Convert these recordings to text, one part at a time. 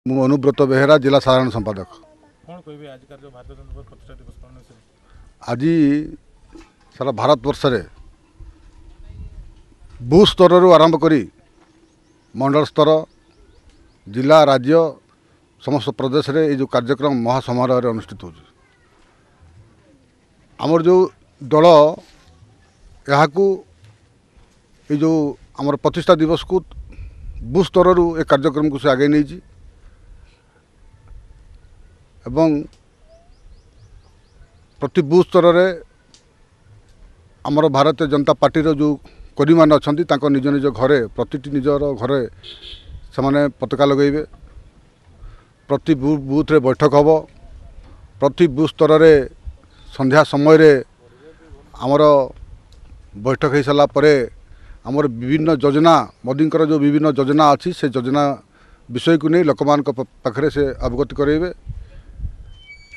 मु अनुव्रत बेहेरा जिला साधारण संपादक। आज सारा भारत वर्ष रे बूथ स्तर आरंभ करी मंडल स्तर जिला राज्य समस्त प्रदेश रे जो कार्यक्रम महासमारोह अनुष्ठित हो आमर जो दल यहाँ जो आमर प्रतिष्ठा दिवस को बूथ स्तर ए कार्यक्रम को से आगे नहीं एवं प्रति बूथ स्तर रे आमर भारतीय जनता पार्टी रो जो कर्मी मान अच्छा निज निज घरे प्रति निजर घरे से माने पताका लगेबे प्रति बूथ रे बैठक हम प्रति बूथ स्तर रे संध्या समय रे आमर बैठक हो सारा पर आमर विभिन्न योजना मोदींकर जो विभिन्न योजना अच्छी से योजना विषय को नहीं लोक मान पाखरे से अवगत करेबे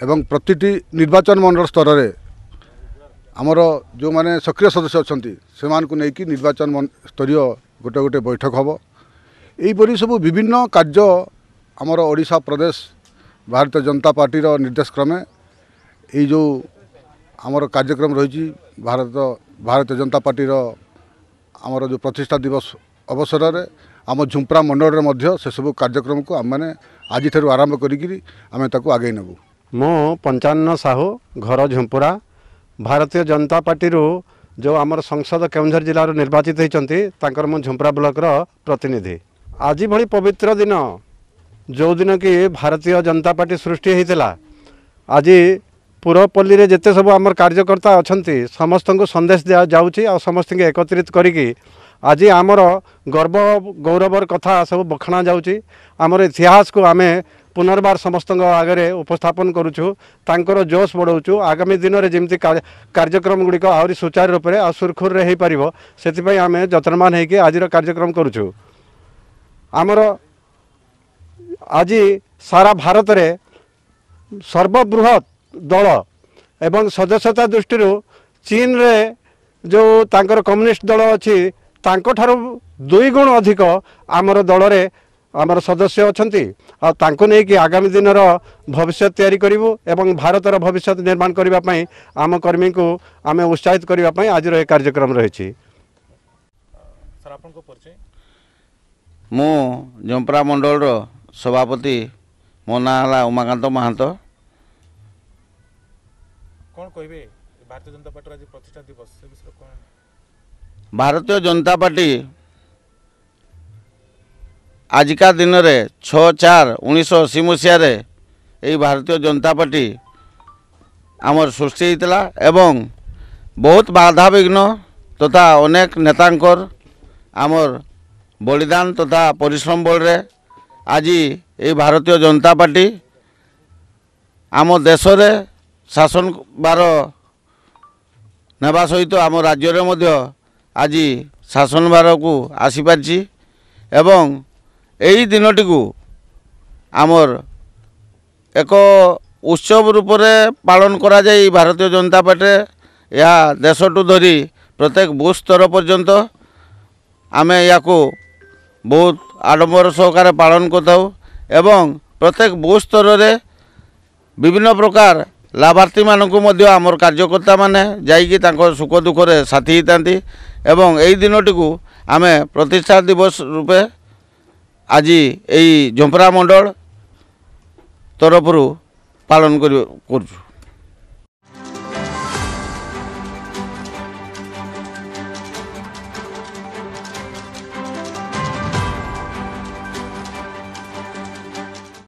एवं प्रतिटी निर्वाचन मंडल स्तर रे आमर जो माने सक्रिय सदस्य अच्छा से नहीं निर्वाचन स्तरीय गोटे गोटे बैठक हम यहीपरी सब विभिन्न कार्य आमर ओडिशा प्रदेश भारतीय जनता पार्टी रो निर्देश क्रमे ये जो आमर कार्यक्रम रही भारतीय जनता पार्टी रो आमर जो प्रतिष्ठा दिवस अवसर रे आम झुंपरा मंडल रे मध्य से सब कार्यक्रम को आम मैंने आज ठारू आरंभ करी आम ताकू आगे नेबू। मो 55 साहू घर झुंपुरा भारतीय जनता पार्टी जो आमर संसद केउंझर जिला निर्वाचित होती मो झुंपुरा ब्लॉक रो प्रतिनिधि। आज भली पवित्र दिन जो दिन कि भारतीय जनता पार्टी सृष्टि होता आज पुरपल्ली रे जेते सब आमर कार्यकर्ता अच्छा समस्त को संदेश दिया जाउची और समस्त के एकत्रित करिकी आज आमर गर्व गौरवर कथा सब बखाणा जाउची आमर इतिहास को आमे पुनर्बार समस्त आगे उपस्थापन करुचु तांकर जोश बढ़ाऊँ आगामी दिन में जमी कार्यक्रम गुड़िक आहरी सुचारू रूप से सुरखुर हो पार से आम जतनमान होकर आज कार्यक्रम करुचु। आमर आज सारा भारत रे सर्वबृहत दल एवं सदस्यता दृष्टि चीन रे जो तांकर कम्युनिस्ट दल अच्छी तांको 2 गुण अधिक आमर दल रे आमर सदस्य अच्छा नहीं कि आगामी दिन भविष्य तैयारी करूँ एवं भारतर भविष्य निर्माण करने आम कर्मी को आम उत्साहित करने आज कार्यक्रम रही। मु झुंपरा मंडल सभापति मो ना है उमाकांत महांतो। कौन कहे भारतीय जनता पार्टी आज प्रतिष्ठा दिवस भारतीय जनता पार्टी आजिका दिन में 6/4/1980 मसीह यही भारतीय जनता पार्टी आमर सृष्टि होता एवं बहुत बाधा विघ्न तथा अनेक नेतांकर आमर बलिदान तथा परिश्रम बल रे आज ये भारतीय जनता पार्टी आम देश रे शासन बार नेबा सहित आम राज्य रे मध्य आज शासन बार को आसी पारछि एवं यही दिनटी को आमर एक उत्सव रूप से पालन करा जाए भारतीय जनता पार्टी या देश टू धरी प्रत्येक बूथ स्तर पर्यंत आमे या को बहुत आडंबर सहकार पालन करताऊ एवं प्रत्येक बूथ स्तर रे विभिन्न प्रकार लाभार्थी मानक मध्य आमर कार्यकर्ता माने जाइकी तांको सुख दुख रे साथी होतांती एवं यही दिनटी को आमे प्रतिष्ठा दिवस रूपे आज यही झुंपरा मंडल तरफ पालन कर।